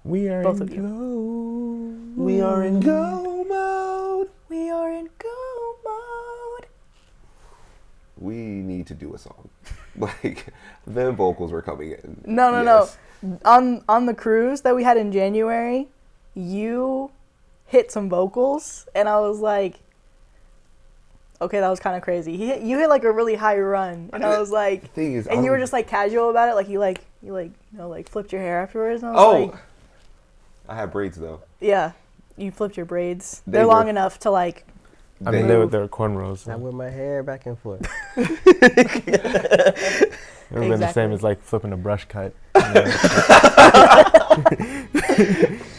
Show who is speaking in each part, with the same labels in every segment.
Speaker 1: We are
Speaker 2: Both
Speaker 1: in
Speaker 2: of you.
Speaker 1: go.
Speaker 3: We are in go mode.
Speaker 2: We are in go mode.
Speaker 3: We need to do a song. Like, them vocals were coming in.
Speaker 2: No. On the cruise that we had in January, you hit some vocals, and I was like, okay, that was kind of crazy. You hit like a really high run, and I was like,
Speaker 3: thing is,
Speaker 2: and you were just like casual about it, like you flipped your hair afterwards. And I was like,
Speaker 3: I had braids though.
Speaker 2: yeah, you flipped your braids.
Speaker 3: They
Speaker 2: They're
Speaker 3: were-
Speaker 2: long enough to like.
Speaker 1: I mean, they were cornrows.
Speaker 4: I
Speaker 1: So.
Speaker 4: whip my hair back and forth.
Speaker 1: It would have been the
Speaker 2: Exactly.
Speaker 1: same as like flipping a brush cut.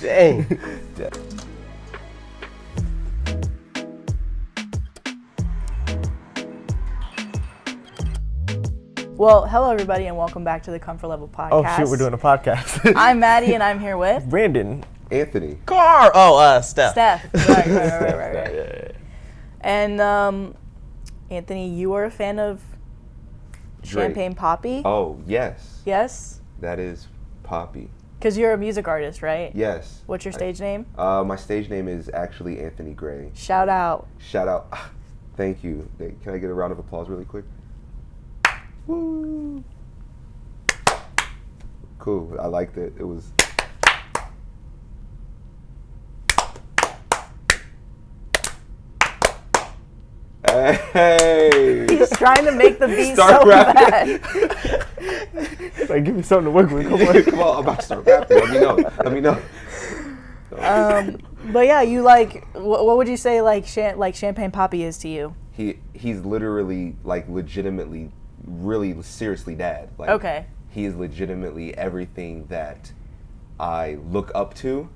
Speaker 4: Dang.
Speaker 2: Well, hello everybody, and welcome back to the Comfort Level Podcast.
Speaker 1: Oh shoot, we're doing a podcast.
Speaker 2: I'm Maddie, and I'm here with
Speaker 1: Brandon.
Speaker 3: Anthony.
Speaker 4: Car. Steph.
Speaker 2: Steph. Right. And Anthony, you are a fan of
Speaker 3: Drake.
Speaker 2: Champagne Poppy?
Speaker 3: Oh, yes.
Speaker 2: Yes?
Speaker 3: That is Poppy.
Speaker 2: Because you're a music artist, right?
Speaker 3: Yes.
Speaker 2: What's your stage name?
Speaker 3: My stage name is actually Anthony Gray.
Speaker 2: Shout out.
Speaker 3: Shout out. Thank you. Can I get a round of applause really quick? Woo. Cool. I liked it. It was. Hey.
Speaker 2: He's trying to make the beat
Speaker 3: Start
Speaker 2: so
Speaker 3: rapping.
Speaker 2: bad.
Speaker 1: Like, give me something to work with. Come on.
Speaker 3: Come on, I'm about to start rapping. Let me know.
Speaker 2: But yeah, you like, what would you say like Champagne Poppy is to you?
Speaker 3: He's literally, like, legitimately, really seriously dad. Like,
Speaker 2: Okay.
Speaker 3: He is legitimately everything that I look up to,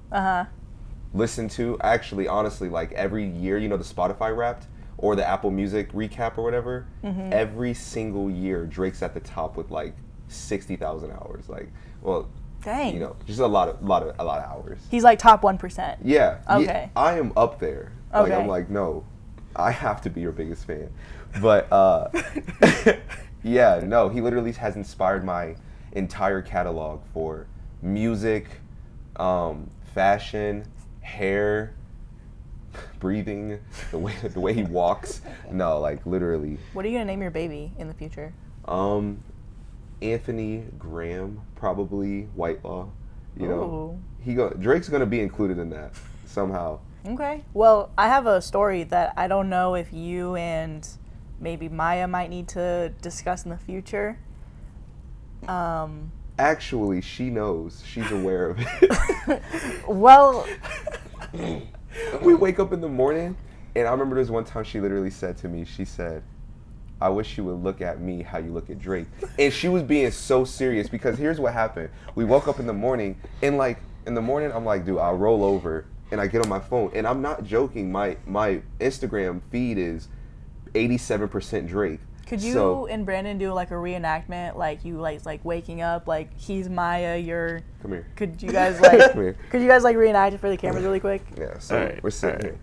Speaker 3: listen to. Actually, honestly, like, every year, the Spotify Wrapped or the Apple Music recap or whatever, every single year Drake's at the top with like 60,000 hours. Like, well,
Speaker 2: Dang.
Speaker 3: just a lot of hours.
Speaker 2: He's like top 1%.
Speaker 3: Yeah.
Speaker 2: Okay.
Speaker 3: I am up there. Like,
Speaker 2: Okay.
Speaker 3: I'm like, no, I have to be your biggest fan. But yeah, no, he literally has inspired my entire catalog for music, fashion, hair, breathing, the way he walks. No, like, literally.
Speaker 2: What are you gonna name your baby in the future?
Speaker 3: Anthony Graham, probably Whitelaw.
Speaker 2: Ooh.
Speaker 3: Drake's gonna be included in that somehow.
Speaker 2: Okay. Well, I have a story that I don't know if you and maybe Maya might need to discuss in the future.
Speaker 3: Actually, she knows. She's aware of it.
Speaker 2: Well,
Speaker 3: We wake up in the morning, and I remember there's one time she literally said to me, she said, I wish you would look at me how you look at Drake. And she was being so serious, because here's what happened. We woke up in the morning, and like, in the morning, I'm like, dude, I'll roll over, and I get on my phone, and I'm not joking, my Instagram feed is 87% Drake.
Speaker 2: could you and Brandon do like a reenactment, like you like waking up, like he's Maya, you're.
Speaker 3: Come here.
Speaker 2: Could you guys like?
Speaker 3: Come here.
Speaker 2: Could you guys like reenact it for the cameras really quick?
Speaker 3: Yeah, so
Speaker 1: Alright,
Speaker 3: we're sitting
Speaker 1: alright.
Speaker 3: here.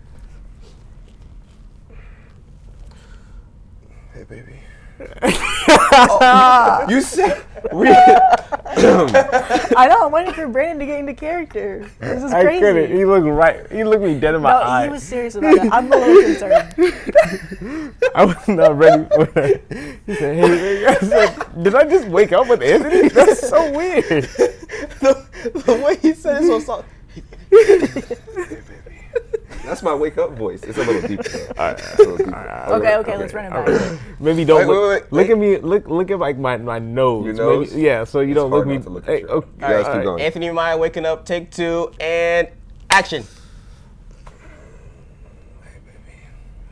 Speaker 3: Hey, baby. You said
Speaker 2: I know. I'm waiting for Brandon to get into character. This is
Speaker 1: I
Speaker 2: crazy.
Speaker 1: couldn't. He looked right. He looked me dead in my
Speaker 2: No,
Speaker 1: eye.
Speaker 2: he was serious about it. I'm a little concerned.
Speaker 1: I was not ready for that. He said, hey, baby. I said, did I just wake up with Anthony? That's so weird.
Speaker 4: The way he said it so soft.
Speaker 3: That's my wake up voice. It's a little deeper.
Speaker 2: Okay, let's run it back.
Speaker 1: Maybe don't
Speaker 3: Wait,
Speaker 1: look at me. Look at like my nose.
Speaker 3: Your nose?
Speaker 1: Maybe, yeah, so you don't look
Speaker 3: hard
Speaker 1: me.
Speaker 3: not to look at
Speaker 1: Hey,
Speaker 3: you.
Speaker 1: okay,
Speaker 3: You guys keep
Speaker 1: alright.
Speaker 3: going.
Speaker 4: Anthony Maya waking up, take 2, and action.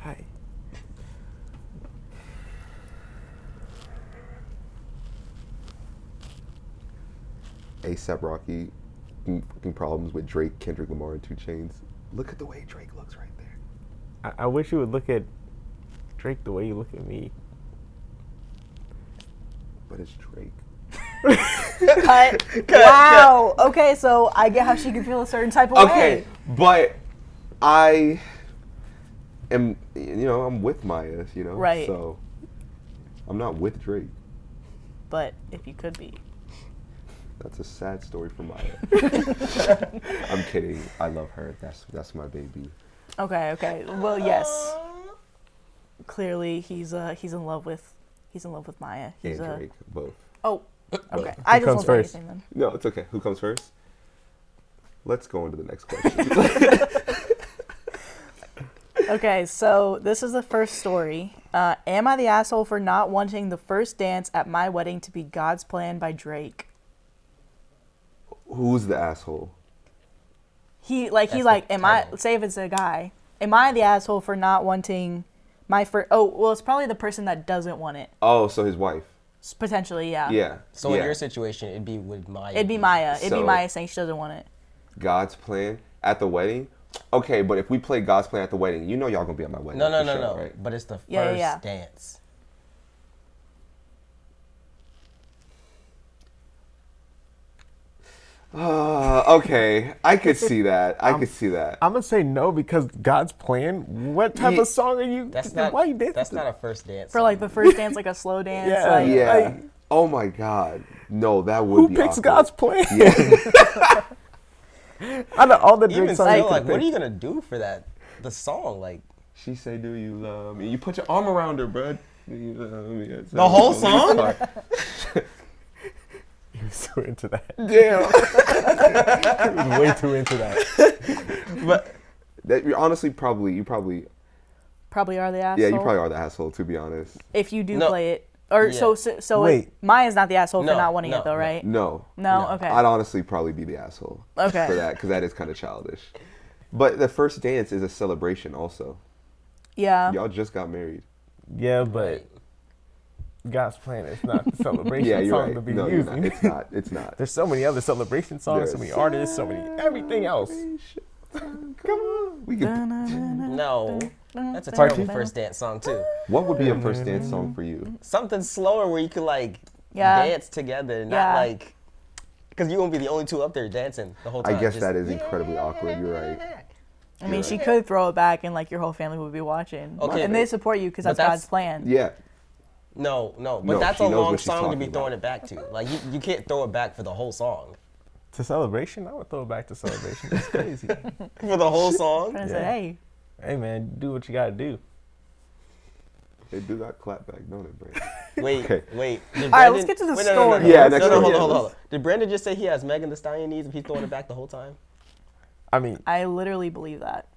Speaker 1: Hi.
Speaker 3: A$AP Rocky, fucking problems with Drake, Kendrick Lamar, and 2 Chainz. Look at the way Drake looks right there.
Speaker 1: I wish you would look at Drake the way you look at me.
Speaker 3: But it's Drake.
Speaker 2: Cut. Wow. Okay, so I get how she can feel a certain type of
Speaker 3: Okay,
Speaker 2: way.
Speaker 3: but I am, I'm with Maya,
Speaker 2: Right.
Speaker 3: So I'm not with Drake.
Speaker 2: But if you could be.
Speaker 3: That's a sad story for Maya. I'm kidding. I love her. That's my baby.
Speaker 2: Okay. Well, yes. Clearly, he's in love with Maya.
Speaker 3: And Drake, both.
Speaker 2: Oh, okay. I just
Speaker 1: comes
Speaker 2: won't say
Speaker 1: first?
Speaker 2: anything then.
Speaker 3: No, it's okay. Who comes first? Let's go on to the next question.
Speaker 2: Okay, so this is the first story. Am I the asshole for not wanting the first dance at my wedding to be God's Plan by Drake?
Speaker 3: Who's the asshole?
Speaker 2: Am I, say if it's a guy, am I the asshole for not wanting my first, it's probably the person that doesn't want it.
Speaker 3: Oh, so his wife.
Speaker 2: Potentially, yeah.
Speaker 3: Yeah.
Speaker 4: So in your situation, it'd be with Maya.
Speaker 2: It'd be Maya. It'd be Maya saying she doesn't want it.
Speaker 3: God's Plan at the wedding? Okay, but if we play God's Plan at the wedding, you know y'all gonna be at my wedding.
Speaker 4: No.
Speaker 3: Right?
Speaker 4: But it's the first dance.
Speaker 3: Okay, I could see that. I could see that.
Speaker 1: I'm gonna say no because God's Plan. What type of song are you? Why are you dancing?
Speaker 4: That's not a first dance.
Speaker 2: For like the first dance, like a slow dance.
Speaker 1: Yeah,
Speaker 3: Yeah. Oh my God. No, that would be
Speaker 1: Who picks
Speaker 3: awkward.
Speaker 1: God's Plan?
Speaker 3: Yeah.
Speaker 1: Out of all the Drake
Speaker 4: Even
Speaker 1: songs,
Speaker 4: still,
Speaker 1: you could
Speaker 4: like, what are
Speaker 1: pick.
Speaker 4: you gonna do for that? The song, like
Speaker 3: She say, "Do you love me?" You put your arm around her, bud. Do you love me?
Speaker 4: The whole song?
Speaker 1: He was too into that.
Speaker 3: Damn.
Speaker 1: He was way too into that.
Speaker 3: But that you honestly probably
Speaker 2: Probably are the asshole.
Speaker 3: yeah, you probably are the asshole, to be honest.
Speaker 2: If you do
Speaker 4: No.
Speaker 2: play it. Or
Speaker 4: Yeah.
Speaker 2: so
Speaker 1: Wait.
Speaker 2: Maya's not the asshole for
Speaker 4: No,
Speaker 2: not wanting
Speaker 4: no,
Speaker 2: it though,
Speaker 4: no.
Speaker 2: right?
Speaker 3: No.
Speaker 2: No? Okay.
Speaker 3: I'd honestly probably be the asshole.
Speaker 2: Okay.
Speaker 3: For that, because that is kind of childish. But the first dance is a celebration also.
Speaker 2: Yeah.
Speaker 3: Y'all just got married.
Speaker 1: Yeah, but God's Plan is not the celebration
Speaker 3: Yeah, you're
Speaker 1: song
Speaker 3: right.
Speaker 1: to be
Speaker 3: No, you're
Speaker 1: using.
Speaker 3: not. It's not. It's not.
Speaker 1: There's so many other celebration songs, so many artists, so many everything else.
Speaker 3: Come on. We can.
Speaker 4: no. That's a
Speaker 1: Part
Speaker 4: terrible
Speaker 1: two?
Speaker 4: first dance song too.
Speaker 3: What would be a first dance song for you?
Speaker 4: Something slower where you could like
Speaker 2: Yeah.
Speaker 4: dance together, not
Speaker 2: Yeah.
Speaker 4: like because you won't be the only two up there dancing the whole time.
Speaker 3: I guess
Speaker 4: Just-
Speaker 3: that is incredibly awkward. You're right.
Speaker 2: I mean, she could throw it back and like your whole family would be watching.
Speaker 4: Okay,
Speaker 2: And they support you because
Speaker 4: but
Speaker 2: that's God's plan.
Speaker 3: Yeah.
Speaker 4: No, but
Speaker 3: No,
Speaker 4: that's
Speaker 3: she
Speaker 4: a
Speaker 3: knows
Speaker 4: long
Speaker 3: what she's
Speaker 4: song to be
Speaker 3: talking
Speaker 4: throwing
Speaker 3: about.
Speaker 4: it back to. Like you can't throw it back for the whole song.
Speaker 1: To celebration, I would throw it back to celebration. That's crazy.
Speaker 4: For the whole song?
Speaker 2: And I said, hey,
Speaker 1: Hey man, do what you gotta do.
Speaker 3: They do got clap back, don't it, Brandon?
Speaker 4: Wait.
Speaker 2: All
Speaker 4: Did
Speaker 2: right, let's
Speaker 4: Brandon-
Speaker 2: get to the
Speaker 4: wait,
Speaker 2: story.
Speaker 4: No,
Speaker 3: Yeah, next
Speaker 4: no,
Speaker 3: story.
Speaker 4: hold on. Did Brandon just say he has Megan Thee Stallion needs if he's throwing it back the whole time?
Speaker 1: I mean,
Speaker 2: I literally believe that.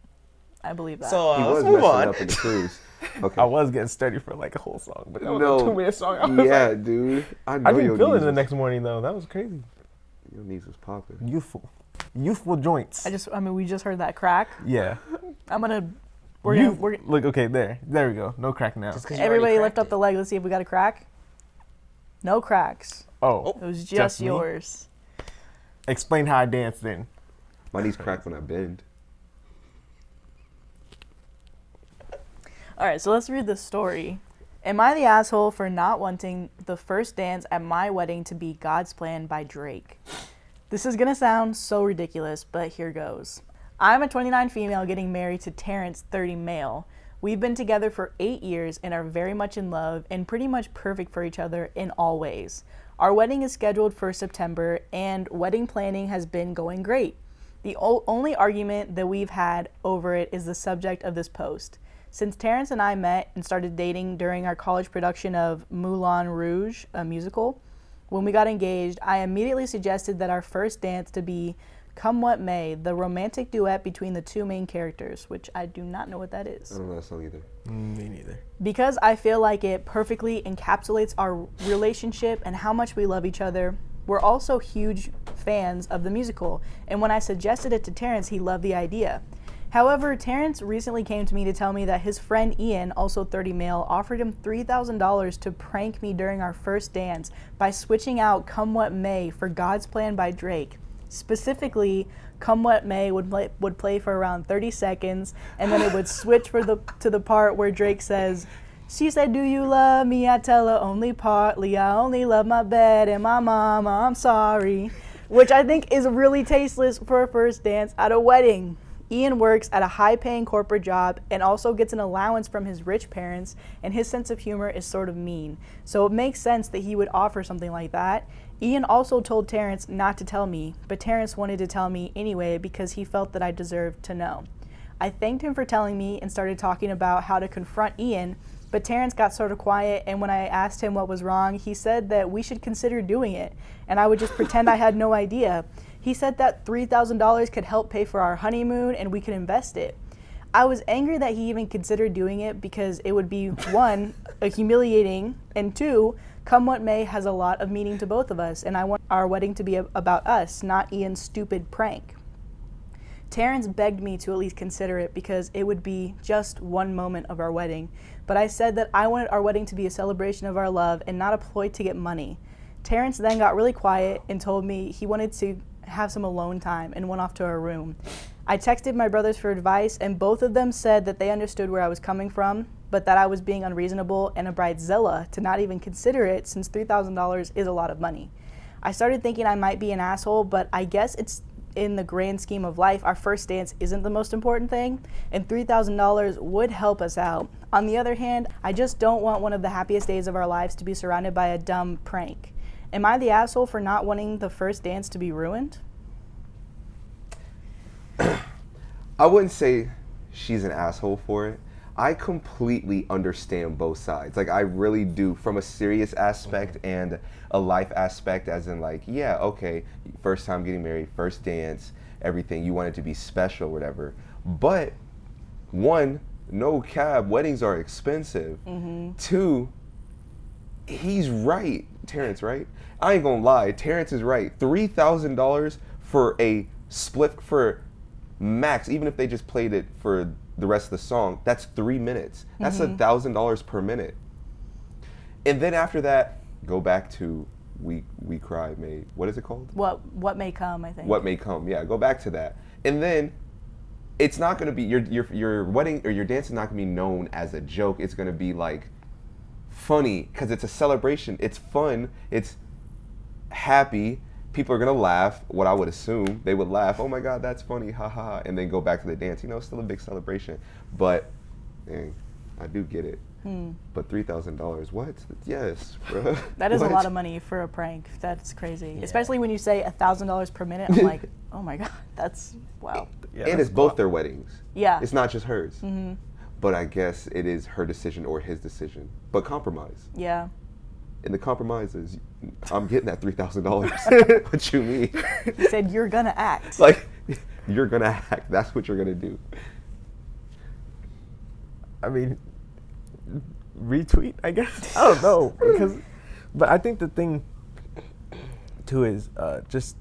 Speaker 2: I believe that.
Speaker 4: So
Speaker 3: He was
Speaker 4: let's
Speaker 3: messing
Speaker 4: move on.
Speaker 3: up in the cruise. Okay.
Speaker 1: I was getting sturdy for like a whole song, but that was
Speaker 3: No.
Speaker 1: a 2-minute song. I was
Speaker 3: Yeah,
Speaker 1: like,
Speaker 3: dude. I know
Speaker 1: I didn't
Speaker 3: your
Speaker 1: feel it
Speaker 3: knees
Speaker 1: the
Speaker 3: was-
Speaker 1: next morning though. That was crazy.
Speaker 3: Your knees was popping.
Speaker 1: Youthful joints.
Speaker 2: we just heard that crack.
Speaker 1: Yeah.
Speaker 2: We're
Speaker 1: Look, okay, there we go. No crack now.
Speaker 4: Just 'cause you already
Speaker 2: everybody
Speaker 4: cracked
Speaker 2: lift up
Speaker 4: it.
Speaker 2: the leg. Let's see if we got a crack. No cracks.
Speaker 1: Oh,
Speaker 2: It was just
Speaker 1: Just me?
Speaker 2: yours.
Speaker 1: explain how I dance then.
Speaker 3: My knees crack when I bend.
Speaker 2: All right, so let's read the story. Am I the asshole for not wanting the first dance at my wedding to be God's Plan by Drake? This is going to sound so ridiculous, but here goes. I'm a 29 female getting married to Terrence, 30 male. We've been together for 8 years and are very much in love and pretty much perfect for each other in all ways. Our wedding is scheduled for September and wedding planning has been going great. The only argument that we've had over it is the subject of this post. Since Terrence and I met and started dating during our college production of Moulin Rouge, a musical, when we got engaged, I immediately suggested that our first dance to be Come What May, the romantic duet between the two main characters, which I do not know what that is.
Speaker 3: I don't know that song either.
Speaker 1: Me neither.
Speaker 2: Because I feel like it perfectly encapsulates our relationship and how much we love each other. We're also huge fans of the musical, and when I suggested it to Terrence, he loved the idea. However, Terrence recently came to me to tell me that his friend Ian, also 30 male, offered him $3,000 to prank me during our first dance by switching out Come What May for God's Plan by Drake. Specifically, Come What May would play for around 30 seconds, and then it would switch to the part where Drake says, "She said, do you love me? I tell her only partly. I only love my bed and my mama. I'm sorry." Which I think is really tasteless for a first dance at a wedding. Ian works at a high-paying corporate job and also gets an allowance from his rich parents, and his sense of humor is sort of mean. So it makes sense that he would offer something like that. Ian also told Terrence not to tell me, but Terrence wanted to tell me anyway because he felt that I deserved to know. I thanked him for telling me and started talking about how to confront Ian, but Terrence got sort of quiet, and when I asked him what was wrong, he said that we should consider doing it, and I would just pretend I had no idea. He said that $3,000 could help pay for our honeymoon and we could invest it. I was angry that he even considered doing it because it would be, one, humiliating, and two, come what may has a lot of meaning to both of us, and I want our wedding to be about us, not Ian's stupid prank. Terrence begged me to at least consider it because it would be just one moment of our wedding, but I said that I wanted our wedding to be a celebration of our love and not a ploy to get money. Terrence then got really quiet and told me he wanted to have some alone time and went off to our room. I texted my brothers for advice, and both of them said that they understood where I was coming from, but that I was being unreasonable and a bridezilla to not even consider it since $3,000 is a lot of money. I started thinking I might be an asshole, but I guess it's in the grand scheme of life, our first dance isn't the most important thing, and $3,000 would help us out. On the other hand, I just don't want one of the happiest days of our lives to be surrounded by a dumb prank. Am I the asshole for not wanting the first dance to be ruined?
Speaker 3: I wouldn't say she's an asshole for it. I completely understand both sides. Like, I really do, from a serious aspect and a life aspect, as in, like, yeah, okay, first time getting married, first dance, everything, you want it to be special, whatever. But, one, no cap, weddings are expensive. Two, he's right, Terrence, right? I ain't gonna lie, Terrence is right. $3,000 for a split, for max, even if they just played it for the rest of the song, that's 3 minutes. That's $1,000 per minute. And then after that, go back to We Cry May. What is it called?
Speaker 2: What May Come, I think.
Speaker 3: What May Come, yeah, go back to that. And then it's not gonna be, your wedding or your dance is not gonna be known as a joke. It's gonna be like funny, because it's a celebration. It's fun, it's happy. People are gonna laugh, what I would assume. They would laugh, oh my God, that's funny, ha ha ha, and then go back to the dance. You know, it's still a big celebration. But, dang, I do get it. But $3,000, what? Yes, bro.
Speaker 2: That is a lot of money for a prank. That's crazy. Yeah. Especially when you say $1,000 per minute. I'm like, oh my God, that's, wow.
Speaker 3: Yeah, and it's both their weddings.
Speaker 2: Yeah.
Speaker 3: It's not just hers. But I guess it is her decision or his decision. But compromise.
Speaker 2: Yeah.
Speaker 3: And the compromise is, I'm getting that $3,000. What you mean?
Speaker 2: He said, you're gonna act.
Speaker 3: Like, you're gonna act. That's what you're gonna do.
Speaker 1: I mean, retweet, I guess. I don't know, but I think the thing too is just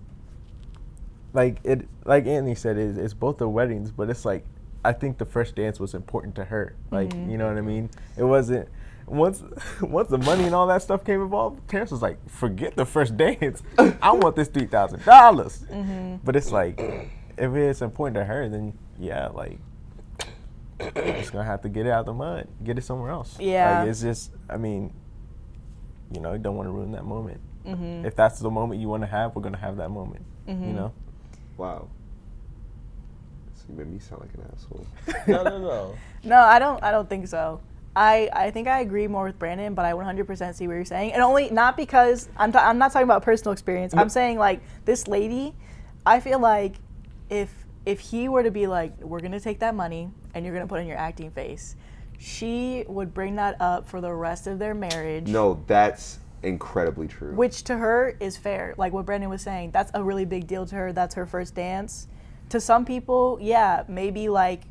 Speaker 1: like Anthony said, it's both the weddings, but it's like I think the first dance was important to her. Like, you know what I mean? It wasn't. Once the money and all that stuff came involved, Terrence was like, forget the first dance. I want this $3,000. But it's like, if it's important to her, then yeah, like, you're just gonna have to get it out of the mud, get it somewhere else.
Speaker 2: Yeah.
Speaker 1: Like, it's just, I mean, you know, you don't want to ruin that moment. If that's the moment you want to have, we're gonna have that moment. You know.
Speaker 3: Wow. So you made me sound like an asshole.
Speaker 4: No.
Speaker 2: No, I don't think so. I think I agree more with Brandon, but I 100% see what you're saying. And only, not because, I'm not talking about personal experience. I'm saying, like, this lady, I feel like if he were to be like, we're going to take that money and you're going to put in your acting face, she would bring that up for the rest of their marriage.
Speaker 3: No, that's incredibly true.
Speaker 2: Which to her is fair. Like what Brandon was saying, that's a really big deal to her. That's her first dance. To some people, yeah, maybe like,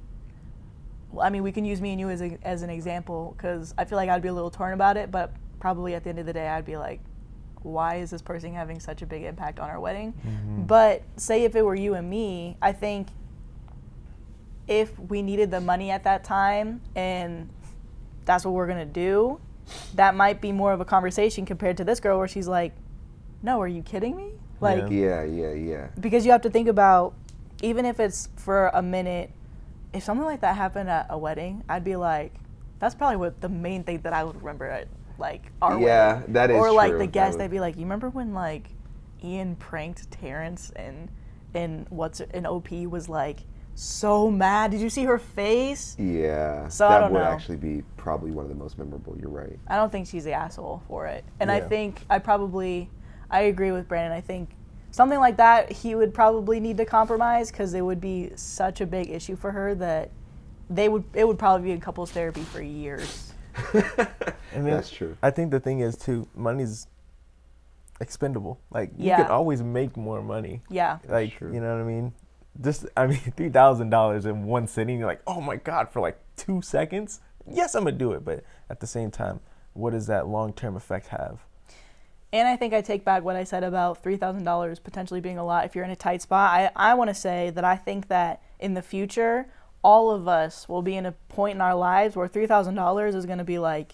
Speaker 2: I mean, we can use me and you as an example, because I feel like I'd be a little torn about it, but probably at the end of the day, I'd be like, why is this person having such a big impact on our wedding? But say if it were you and me, I think if we needed the money at that time and that's what we're going to do, that might be more of a conversation compared to this girl where she's like, no, are you kidding me? Like,
Speaker 3: Yeah.
Speaker 2: Because you have to think about, even if it's for a minute, if something like that happened at a wedding, I'd be like, that's probably what the main thing that I would remember at, like, our wedding.
Speaker 3: Yeah, that is
Speaker 2: true. Or, like,
Speaker 3: true.
Speaker 2: the guests, they'd be like, you remember when, like, Ian pranked Terrence and OP was, like, so mad? Did you see her face?
Speaker 3: Yeah.
Speaker 2: So
Speaker 3: that
Speaker 2: I don't
Speaker 3: would
Speaker 2: know.
Speaker 3: actually be probably one of the most memorable. You're right.
Speaker 2: I don't think she's the asshole for it. And
Speaker 1: Yeah.
Speaker 2: I think I I agree with Brandon. I think something like that, he would probably need to compromise because it would be such a big issue for her that it would probably be in couples therapy for years.
Speaker 1: And
Speaker 3: That's true.
Speaker 1: I think the thing is too, money's expendable. Like you
Speaker 2: Yeah.
Speaker 1: can always make more money.
Speaker 2: Yeah.
Speaker 1: Like
Speaker 3: true.
Speaker 1: you know what I mean? Just I mean $3,000 in one sitting. You're like, oh my god, for like 2 seconds. Yes, I'm gonna do it. But at the same time, what does that long-term effect have?
Speaker 2: And I think I take back what I said about $3,000 potentially being a lot if you're in a tight spot. I want to say that I think that in the future, all of us will be in a point in our lives where $3,000 is going to be like,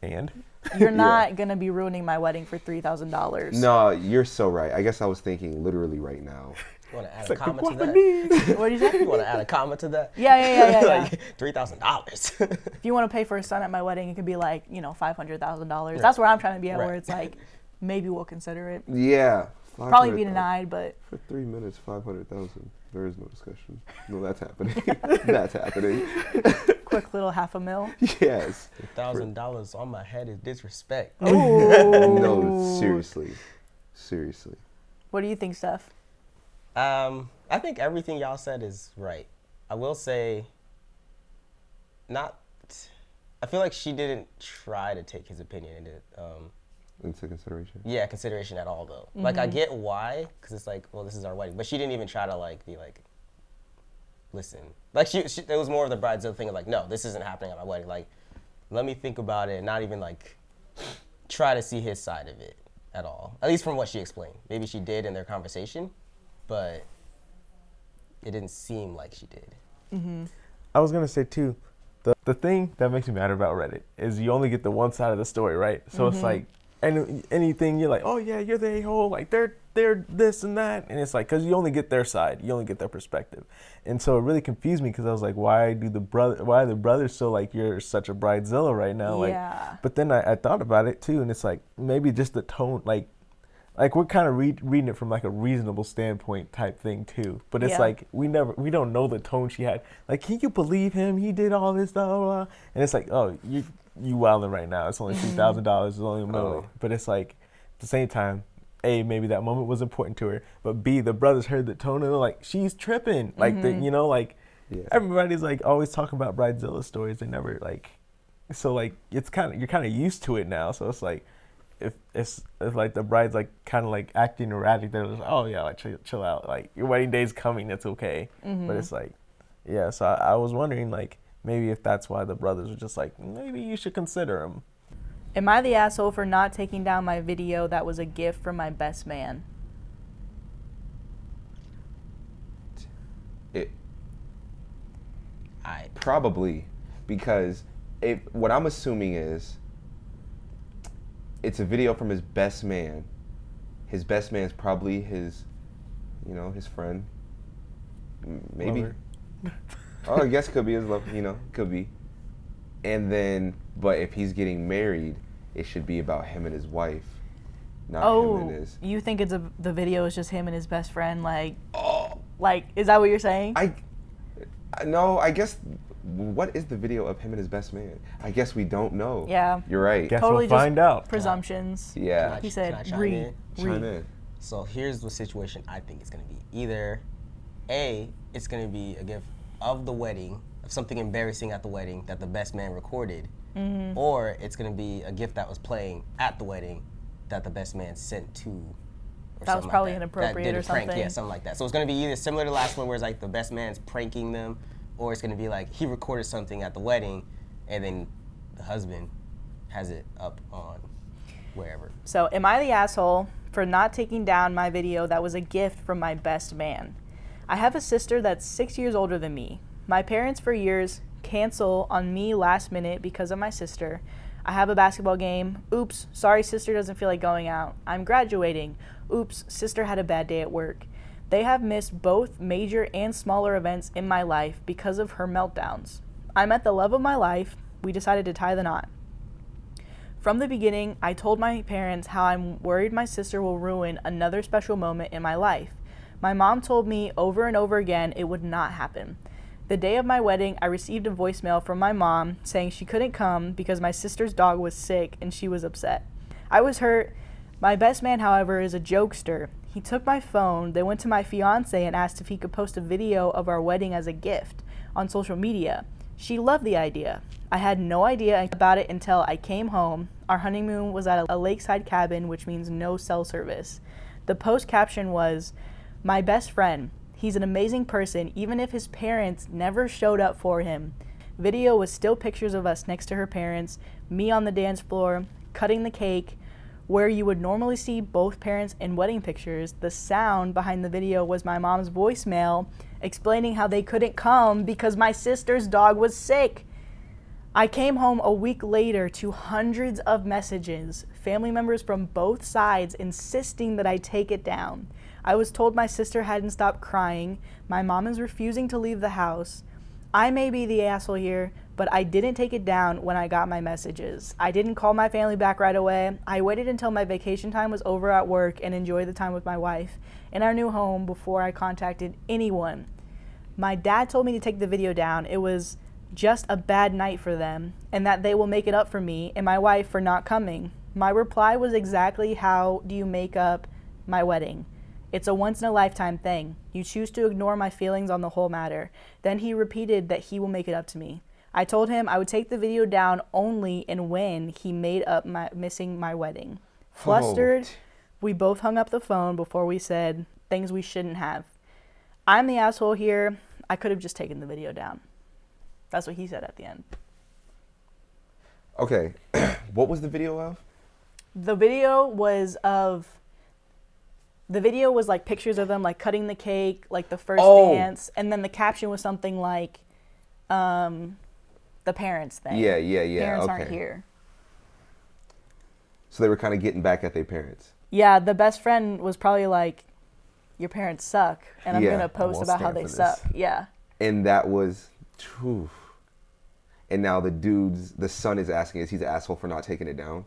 Speaker 1: And
Speaker 2: you're not going to be ruining my wedding for $3,000.
Speaker 3: No, you're so right. I guess I was thinking literally right now.
Speaker 4: You want to add
Speaker 1: it's
Speaker 4: a
Speaker 1: like the
Speaker 4: comment to that?
Speaker 1: Guapanese.
Speaker 2: What did you say?
Speaker 4: You want to add a comment to that?
Speaker 2: Yeah.
Speaker 4: Like $3,000.
Speaker 2: If you want to pay for a son at my wedding, it could be like, $500,000. That's where I'm trying to be at,
Speaker 4: Right.
Speaker 2: where it's like, maybe we'll consider it.
Speaker 3: Yeah.
Speaker 2: Probably be
Speaker 3: 500,000.
Speaker 2: denied, but
Speaker 3: For 3 minutes, 500,000. There is no discussion. No, that's happening. That's happening.
Speaker 2: quick little $500,000.
Speaker 3: Yes.
Speaker 4: $1,000 on my head is disrespect.
Speaker 2: Oh.
Speaker 3: No, seriously. Seriously.
Speaker 2: What do you think, Steph?
Speaker 4: I think everything y'all said is right. I will say, I feel like she didn't try to take his opinion
Speaker 3: Into consideration.
Speaker 4: consideration at all though. Like I get why, because it's like, well, this is our wedding, but she didn't even try to like be like, listen. Like she it was more of the bridezilla thing of like, no, this isn't happening at my wedding. Like, let me think about it, and not even like try to see his side of it at all. At least from what she explained. Maybe she did in their conversation, but it didn't seem like she did.
Speaker 1: I was gonna say too, the thing that makes me mad about Reddit is you only get the one side of the story, right? So it's like anything you're like, oh yeah, you're the a-hole, like they're this and that, and it's like because you only get their side, you only get their perspective, and so it really confused me because I was like, why are the brothers so like you're such a bridezilla right now? Like,
Speaker 2: Yeah.
Speaker 1: but then I thought about it too, and it's like maybe just the tone, like we're kind of reading it from like a reasonable standpoint type thing too. But it's
Speaker 2: Yeah.
Speaker 1: like we don't know the tone she had. Like, can you believe him? He did all this, blah, blah, blah. And it's like, oh, you wilding right now. It's only $2,000. It's only $1 million. But it's like at the same time, A, maybe that moment was important to her. But B, the brothers heard the tone and they're like, she's tripping. Like like everybody's like always talking about bridezilla stories. They never like, so like you're kind of used to it now. So it's like, if like the bride's like kind of like acting erratic, they're like, oh yeah, like chill out, like your wedding day's coming, it's okay. But it's like, yeah. So I was wondering like maybe if that's why the brothers were just like, maybe you should consider him.
Speaker 2: Am I the asshole for not taking down my video that was a gift from my best man?
Speaker 3: Probably, because what I'm assuming is it's a video from his best man. His best man's probably his friend. Maybe.
Speaker 1: Lover.
Speaker 3: Oh, I guess could be his love. Could be. And then, but if he's getting married, it should be about him and his wife, not him and his.
Speaker 2: You think the video is just him and his best friend? Like, is that what you're saying?
Speaker 3: No, I guess. What is the video of him and his best man? I guess we don't know.
Speaker 2: Yeah.
Speaker 3: You're right.
Speaker 1: Guess
Speaker 2: Totally
Speaker 1: we'll find out.
Speaker 2: Presumptions.
Speaker 3: Yeah.
Speaker 2: He
Speaker 4: Can
Speaker 2: said,
Speaker 4: I chime
Speaker 2: read.
Speaker 4: in?
Speaker 3: Chime in.
Speaker 4: So here's the situation I think it's going to be. Either A, it's going to be a gift of the wedding, of something embarrassing at the wedding that the best man recorded, or it's going to be a gift that was playing at the wedding that the best man sent to. Or
Speaker 2: That was
Speaker 4: something
Speaker 2: probably
Speaker 4: like that.
Speaker 2: inappropriate
Speaker 4: That did
Speaker 2: or
Speaker 4: a prank,
Speaker 2: something.
Speaker 4: Yeah, something like that. So it's going to be either similar to the last one where it's like the best man's pranking them, or it's going to be like he recorded something at the wedding and then the husband has it up on wherever.
Speaker 2: So, am I the asshole for not taking down my video that was a gift from my best man? I have a sister that's 6 years older than me. My parents for years cancel on me last minute because of my sister. I have a basketball game. Oops, sorry, sister doesn't feel like going out. I'm graduating. Oops, sister had a bad day at work. They have missed both major and smaller events in my life because of her meltdowns. I'm at the love of my life. We decided to tie the knot. From the beginning, I told my parents how I'm worried my sister will ruin another special moment in my life. My mom told me over and over again it would not happen. The day of my wedding, I received a voicemail from my mom saying she couldn't come because my sister's dog was sick and she was upset. I was hurt My best man, however, is a jokester. He took my phone, then went to my fiance and asked if he could post a video of our wedding as a gift on social media. She loved the idea. I had no idea about it until I came home. Our honeymoon was at a lakeside cabin, which means no cell service. The post caption was, "My best friend. He's an amazing person, even if his parents never showed up for him." Video was still pictures of us next to her parents, me on the dance floor, cutting the cake. Where you would normally see both parents in wedding pictures, the sound behind the video was my mom's voicemail explaining how they couldn't come because my sister's dog was sick. I came home a week later to hundreds of messages, family members from both sides insisting that I take it down. I was told my sister hadn't stopped crying. My mom is refusing to leave the house. I may be the asshole here, but I didn't take it down when I got my messages. I didn't call my family back right away. I waited until my vacation time was over at work and enjoyed the time with my wife in our new home before I contacted anyone. My dad told me to take the video down. It was just a bad night for them, and that they will make it up for me and my wife for not coming. My reply was exactly, how do you make up my wedding? It's a once-in-a-lifetime thing. You choose to ignore my feelings on the whole matter. Then he repeated that he will make it up to me. I told him I would take the video down only and when he made up missing my wedding. Flustered, we both hung up the phone before we said things we shouldn't have. I'm the asshole here. I could have just taken the video down. That's what he said at the end.
Speaker 3: Okay. What was the video of?
Speaker 2: The video was like pictures of them like cutting the cake, like the first dance, and then the caption was something like the parents thing.
Speaker 3: Yeah.
Speaker 2: Parents
Speaker 3: okay.
Speaker 2: aren't here.
Speaker 3: So they were kind of getting back at their parents.
Speaker 2: Yeah, the best friend was probably like, your parents suck, and I'm going to post about how they suck. Yeah.
Speaker 3: And that was, whew. And now the son is asking, is he the asshole for not taking it down?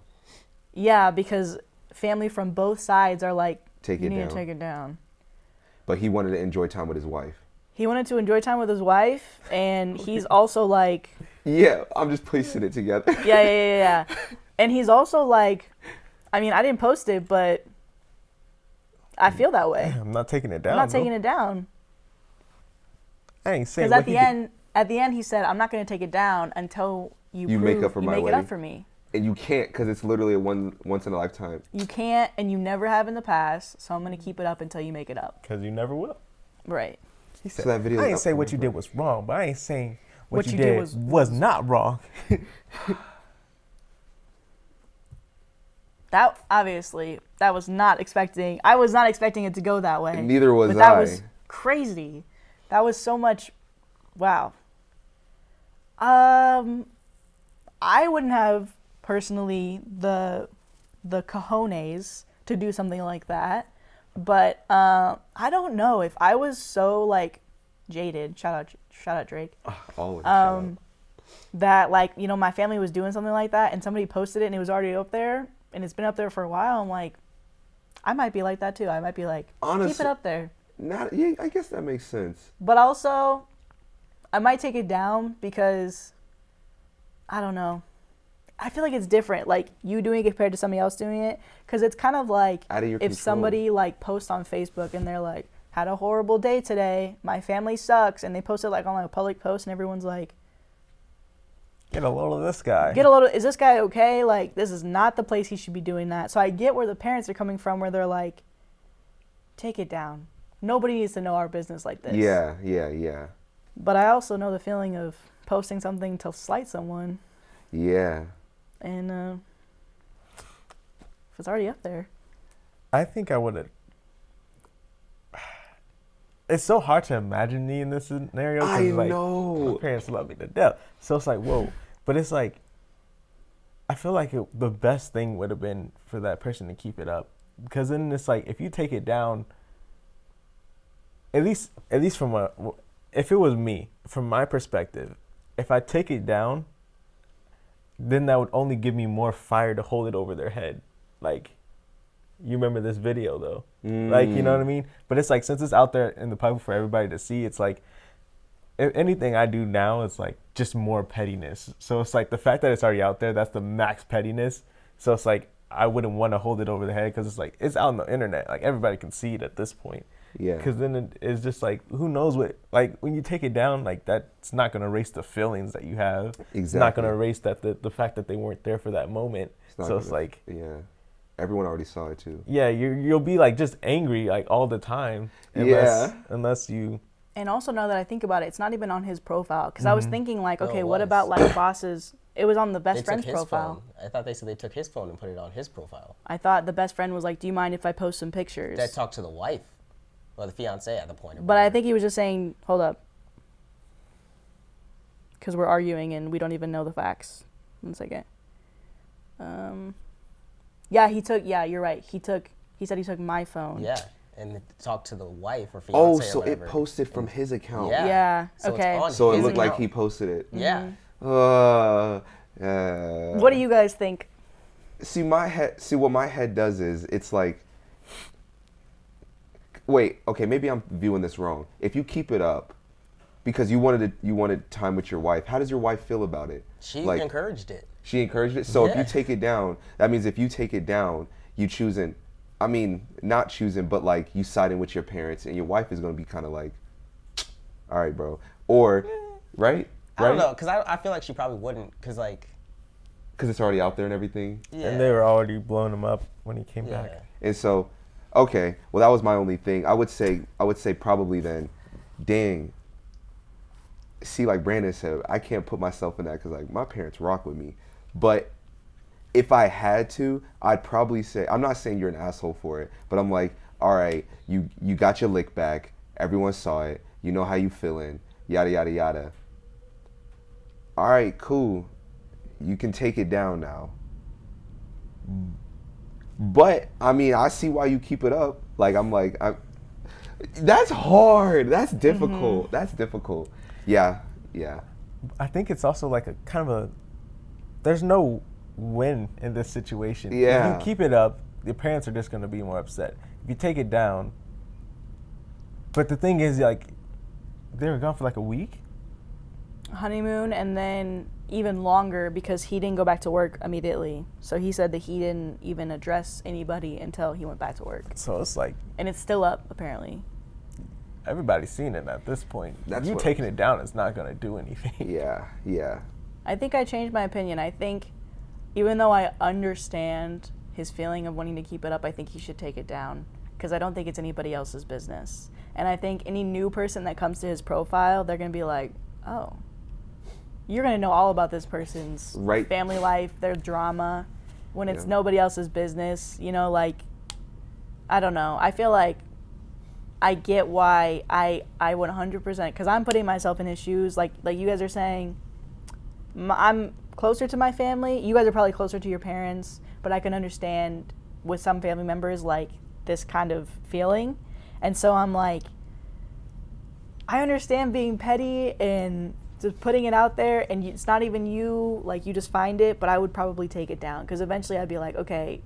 Speaker 2: Yeah, because family from both sides are like,
Speaker 3: you
Speaker 2: need to take it down.
Speaker 3: But he wanted to enjoy time with his wife.
Speaker 2: He wanted to enjoy time with his wife, and he's also like...
Speaker 3: Yeah, I'm just piecing it together.
Speaker 2: Yeah. And he's also like, I mean, I didn't post it, but I feel that way.
Speaker 1: I'm not taking it down.
Speaker 2: I'm not taking it down.
Speaker 1: I ain't saying
Speaker 2: because at the end he said, I'm not going to take it down until you
Speaker 3: make it up for
Speaker 2: me.
Speaker 3: And you can't, because it's literally a once in a lifetime.
Speaker 2: You can't, and you never have in the past, so I'm going to keep it up until you make it up.
Speaker 1: Because you never will.
Speaker 2: Right.
Speaker 1: He said,
Speaker 3: so that video
Speaker 1: I ain't say what you did was wrong, but I ain't saying what you did was not wrong.
Speaker 2: That, obviously, I was not expecting it to go that way.
Speaker 3: And neither was
Speaker 2: but that was crazy. That was so much, wow. I wouldn't have personally the cojones to do something like that, but I don't know if I was so like jaded. Shout out Drake.
Speaker 3: Always. Shout out.
Speaker 2: That like, you know, my family was doing something like that and somebody posted it and it was already up there and it's been up there for a while. I'm like, I might be like that too. I might be like, honestly, keep it up there.
Speaker 3: Yeah, I guess that makes sense.
Speaker 2: But also, I might take it down because, I don't know. I feel like it's different, like you doing it compared to somebody else doing it, because it's kind of like if somebody like posts on Facebook and they're like, had a horrible day today, my family sucks, and they post it like on like a public post and everyone's like,
Speaker 1: get a load of this guy.
Speaker 2: Is this guy okay? Like, this is not the place he should be doing that. So I get where the parents are coming from, where they're like, take it down. Nobody needs to know our business like this.
Speaker 3: Yeah.
Speaker 2: But I also know the feeling of posting something to slight someone.
Speaker 3: Yeah.
Speaker 2: And if it's already up there.
Speaker 1: I think I would have. It's so hard to imagine me in this scenario.
Speaker 3: I know.
Speaker 1: My parents love me to death. So it's like, whoa. But it's like, I feel like the best thing would have been for that person to keep it up. Because then it's like, if you take it down, at least if it was me, from my perspective, if I take it down, then that would only give me more fire to hold it over their head. Like, you remember this video though. Like, you know what I mean? But it's like, since it's out there in the public for everybody to see, it's like, if anything I do now, it's like just more pettiness. So it's like the fact that it's already out there, that's the max pettiness. So it's like, I wouldn't want to hold it over the head because it's like it's out on the internet. Like everybody can see it at this point.
Speaker 3: Yeah.
Speaker 1: Because then it's just like, who knows what, like when you take it down, like that's not going to erase the feelings that you have.
Speaker 3: Exactly.
Speaker 1: It's not going to erase that the fact that they weren't there for that moment. It's like.
Speaker 3: Yeah. Everyone already saw it too.
Speaker 1: Yeah, you'll be like just angry like all the time. Unless you.
Speaker 2: And also now that I think about it, it's not even on his profile. Because I was thinking like, okay, what
Speaker 4: was.
Speaker 2: about like bosses? It was on the best
Speaker 4: They
Speaker 2: friend's
Speaker 4: took his
Speaker 2: profile.
Speaker 4: phone. I thought they said they took his phone and put it on his profile.
Speaker 2: I thought the best friend was like, do you mind if I post some pictures?
Speaker 4: That talked to the wife, or the fiance at the point.
Speaker 2: But I think he was just saying, hold up. Because we're arguing and we don't even know the facts. 1 second. Yeah, you're right. He said he took my phone.
Speaker 4: Yeah, and talked to the wife or fiance.
Speaker 3: Oh,
Speaker 4: or
Speaker 3: so
Speaker 4: whatever.
Speaker 3: it posted from his account.
Speaker 4: Yeah.
Speaker 2: Yeah,
Speaker 4: So
Speaker 2: okay.
Speaker 4: it's on
Speaker 3: So it
Speaker 4: his
Speaker 3: looked like
Speaker 4: account.
Speaker 3: he posted it.
Speaker 4: Yeah.
Speaker 2: What do you guys think?
Speaker 3: See what my head does is it's like, wait, okay, maybe I'm viewing this wrong. If you keep it up because you wanted time with your wife, how does your wife feel about it?
Speaker 4: She
Speaker 3: like,
Speaker 4: encouraged it.
Speaker 3: She encouraged it. So if
Speaker 4: Yeah.
Speaker 3: you take it down, that means if you take it down, you choosing, I mean, not choosing, but like you siding with your parents, and your wife is gonna be kind of like, all right, bro, or right?
Speaker 4: I don't know, because I feel like she probably wouldn't, because like.
Speaker 3: Because it's already out there and everything.
Speaker 4: Yeah.
Speaker 1: And they were already blowing him up when he came back.
Speaker 3: And so, okay, well that was my only thing. I would say probably then, dang. See, like Brandon said, I can't put myself in that because like my parents rock with me. But if I had to, I'd probably say, I'm not saying you're an asshole for it, but I'm like, all right, you got your lick back. Everyone saw it. You know how you feeling. Yada, yada, yada. All right, cool. You can take it down now. But, I mean, I see why you keep it up. Like, that's hard. That's difficult. That's difficult. Yeah.
Speaker 1: I think it's also like a kind of there's no win in this situation.
Speaker 3: Yeah.
Speaker 1: If you keep it up, your parents are just going to be more upset. If you take it down, but the thing is, like, they were gone for like a week.
Speaker 2: Honeymoon, and then even longer because he didn't go back to work immediately. So he said that he didn't even address anybody until he went back to work.
Speaker 1: So it's like,
Speaker 2: and it's still up apparently.
Speaker 1: Everybody's seen it at this point.
Speaker 3: That's
Speaker 1: you taking it down is not going to do anything.
Speaker 3: Yeah.
Speaker 2: I think I changed my opinion. I think even though I understand his feeling of wanting to keep it up, I think he should take it down because I don't think it's anybody else's business. And I think any new person that comes to his profile, they're going to be like, oh, you're going to know all about this person's family life, their drama, when it's nobody else's business. You know, like, I don't know. I feel like I get why I 100%, because I'm putting myself in his shoes. Like you guys are saying, I'm closer to my family. You guys are probably closer to your parents, but I can understand with some family members, like, this kind of feeling. And so I'm like, I understand being petty and just putting it out there, and it's not even you, like, you just find it, but I would probably take it down, because eventually I'd be like, okay,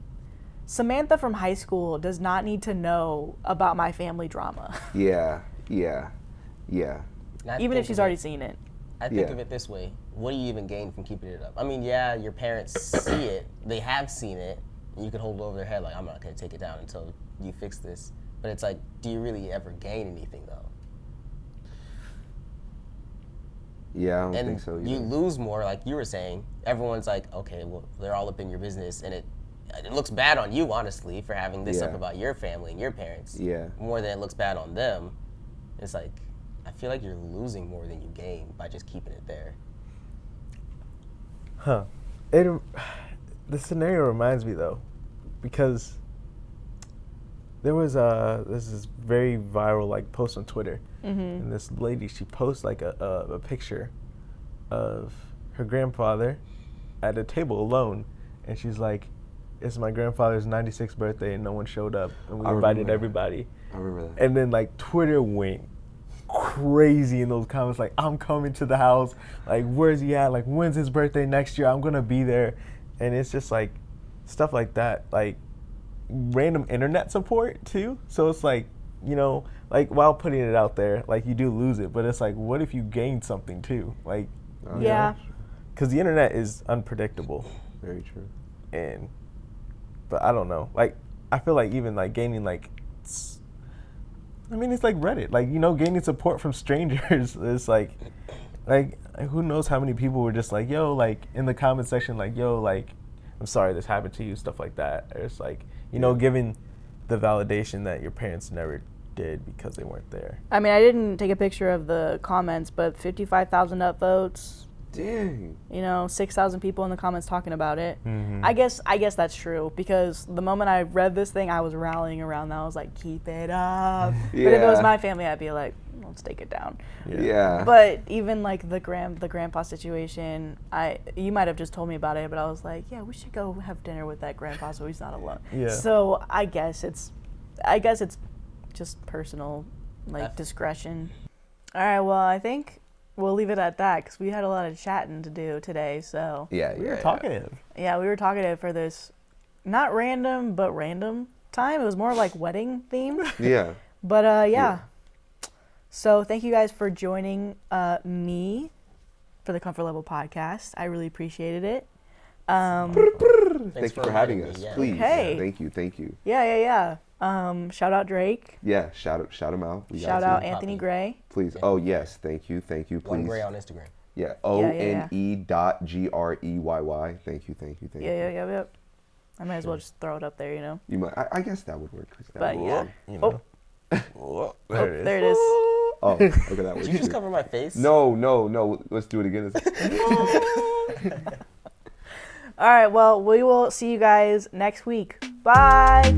Speaker 2: Samantha from high school does not need to know about my family drama.
Speaker 3: Yeah.
Speaker 2: Even if she's already seen it.
Speaker 4: I think of it this way. What do you even gain from keeping it up? I mean, yeah, your parents see it. They have seen it. And you can hold it over their head like, I'm not going to take it down until you fix this. But it's like, do you really ever gain anything, though?
Speaker 3: Yeah, I don't think so either.
Speaker 4: You lose more, like you were saying. Everyone's like, okay, well, they're all up in your business, and it looks bad on you, honestly, for having this up about your family and your parents.
Speaker 3: Yeah.
Speaker 4: More than it looks bad on them. It's like, I feel like you're losing more than you gain by just keeping it there.
Speaker 1: Huh. The scenario reminds me, though, because there was this is very viral, like, post on Twitter. And this lady, she posts like a picture of her grandfather at a table alone, and she's like, it's my grandfather's 96th birthday and no one showed up, and we invited everybody.
Speaker 3: I remember that.
Speaker 1: And then like Twitter went crazy in those comments, like, I'm coming to the house, like, where's he at, like, when's his birthday next year, I'm gonna be there. And it's just like stuff like that, like random internet support too. So it's like, you know, like, while putting it out there, like, you do lose it, but it's like, what if you gain something too? Like,
Speaker 2: Yeah.
Speaker 1: because the internet is unpredictable.
Speaker 3: Very true.
Speaker 1: And but I don't know. Like, I feel like even like gaining like, I mean, it's like Reddit. Like, you know, gaining support from strangers. It's like who knows how many people were just like, yo, like in the comment section, like, yo, like, I'm sorry this happened to you, stuff like that. Or it's like, you know, giving the validation that your parents never did because they weren't there.
Speaker 2: I mean, I didn't take a picture of the comments, but 55,000 upvotes.
Speaker 3: Dang.
Speaker 2: You know, 6,000 people in the comments talking about it.
Speaker 1: Mm-hmm.
Speaker 2: I guess that's true, because the moment I read this thing, I was rallying around that. I was like, keep it up. But if it was my family, I'd be like, let's take it down.
Speaker 3: Yeah.
Speaker 2: But even like the grandpa situation, you might have just told me about it, but I was like, yeah, we should go have dinner with that grandpa so he's not alone.
Speaker 1: Yeah.
Speaker 2: So I guess it's just personal, like, discretion. All right, well, I think we'll leave it at that because we had a lot of chatting to do today. So
Speaker 3: Yeah,
Speaker 1: We were talkative.
Speaker 2: yeah, we were talkative for this, not random, but random time. It was more like wedding themed.
Speaker 3: Yeah.
Speaker 2: But yeah. So thank you guys for joining me for the Comfort Level podcast. I really appreciated it.
Speaker 3: Thank you for having us.
Speaker 4: Yeah.
Speaker 3: Please.
Speaker 2: Okay.
Speaker 3: Thank you.
Speaker 2: Yeah. Shout out Drake.
Speaker 3: Yeah, shout him out. We
Speaker 2: Shout
Speaker 3: got
Speaker 2: out
Speaker 3: you.
Speaker 2: Anthony
Speaker 4: Copy.
Speaker 2: Gray.
Speaker 3: Please. Oh yes, thank you. Please.
Speaker 4: One Gray on Instagram.
Speaker 3: Yeah.
Speaker 2: yeah.
Speaker 3: ONE.GREYY. Thank you.
Speaker 2: Yeah. I might as well just throw it up there, you know.
Speaker 3: You might. I guess that would work.
Speaker 2: But yeah.
Speaker 1: You know. Oh, there it is.
Speaker 2: There it is.
Speaker 3: Oh, okay, that was.
Speaker 4: Did you just cover my face?
Speaker 3: No. Let's do it again.
Speaker 2: All right, well, we will see you guys next week. Bye.